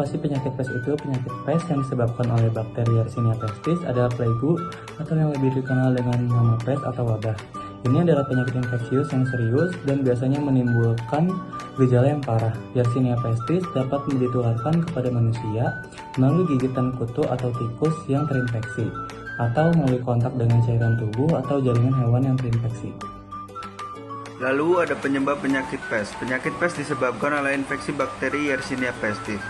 Apa sih penyakit pes itu? Penyakit pes yang disebabkan oleh bakteri Yersinia pestis adalah plague atau yang lebih dikenal dengan nama pes atau wabah. Ini adalah penyakit infeksius yang serius dan biasanya menimbulkan gejala yang parah. Yersinia pestis dapat ditularkan kepada manusia melalui gigitan kutu atau tikus yang terinfeksi, atau melalui kontak dengan cairan tubuh atau jaringan hewan yang terinfeksi. Lalu ada penyebab penyakit pes. Penyakit pes disebabkan oleh infeksi bakteri Yersinia pestis.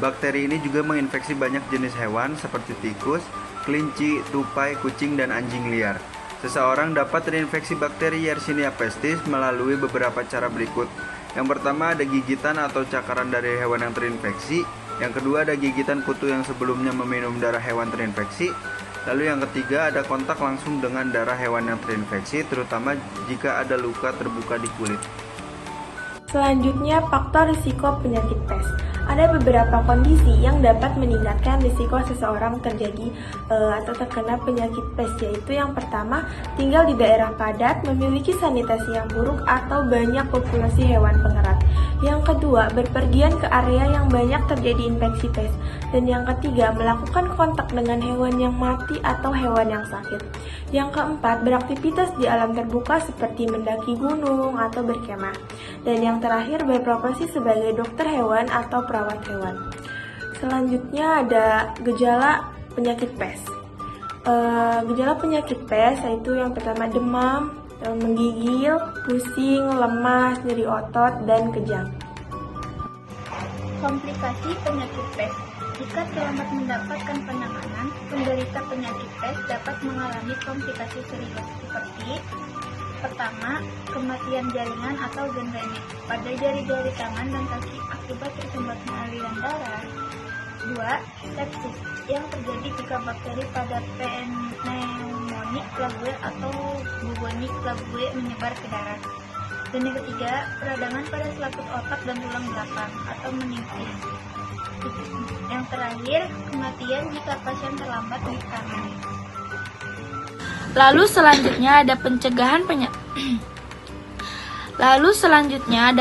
Bakteri ini juga menginfeksi banyak jenis hewan seperti tikus, kelinci, tupai, kucing, dan anjing liar. Seseorang dapat terinfeksi bakteri Yersinia pestis melalui beberapa cara berikut. Yang pertama ada gigitan atau cakaran dari hewan yang terinfeksi. Yang kedua ada gigitan kutu yang sebelumnya meminum darah hewan terinfeksi. Lalu yang ketiga ada kontak langsung dengan darah hewan yang terinfeksi, terutama jika ada luka terbuka di kulit. Selanjutnya, faktor risiko penyakit pes. Ada beberapa kondisi yang dapat meningkatkan risiko seseorang terjadi atau terkena penyakit pes, yaitu yang pertama, tinggal di daerah padat, memiliki sanitasi yang buruk, atau banyak populasi hewan pengerat. Yang kedua, berpergian ke area yang banyak terjadi infeksi pes. Dan yang ketiga, melakukan kontak dengan hewan yang mati atau hewan yang sakit. Yang keempat, beraktivitas di alam terbuka seperti mendaki gunung atau berkemah. Dan yang terakhir, berprofesi sebagai dokter hewan atau perawat hewan. Selanjutnya ada gejala penyakit pes. Gejala penyakit pes yaitu yang pertama demam, menggigil, pusing, lemas, nyeri otot, dan kejang. Komplikasi penyakit pes. Jika terlambat mendapatkan penanganan, penderita penyakit pes dapat mengalami komplikasi serius seperti pertama, kematian jaringan atau gangrene pada jari-jari tangan dan kaki akibat tersumbatnya aliran darah. 2. Sepsis yang terjadi jika bakteri pada pneumonia plague atau bubonic plague menyebar ke darah. Dan yang ketiga, peradangan pada selaput otak dan tulang belakang atau meningitis. Yang terakhir, kematian jika pasien terlambat ditangani. Lalu selanjutnya ada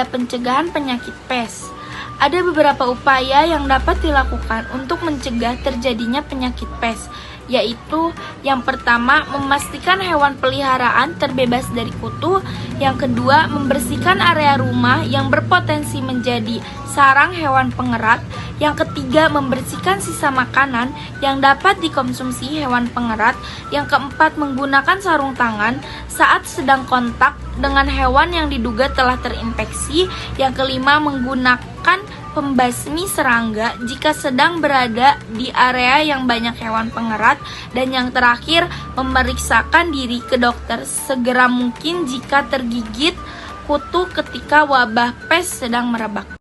pencegahan penyakit pes. Ada beberapa upaya yang dapat dilakukan untuk mencegah terjadinya penyakit pes, yaitu yang pertama, memastikan hewan peliharaan terbebas dari kutu. Yang kedua, membersihkan area rumah yang berpotensi menjadi sarang hewan pengerat. Yang ketiga, membersihkan sisa makanan yang dapat dikonsumsi hewan pengerat. Yang keempat, menggunakan sarung tangan saat sedang kontak dengan hewan yang diduga telah terinfeksi. Yang kelima, menggunakan pembasmi serangga jika sedang berada di area yang banyak hewan pengerat. Dan yang terakhir, memeriksakan diri ke dokter segera mungkin jika tergigit kutu ketika wabah pes sedang merebak.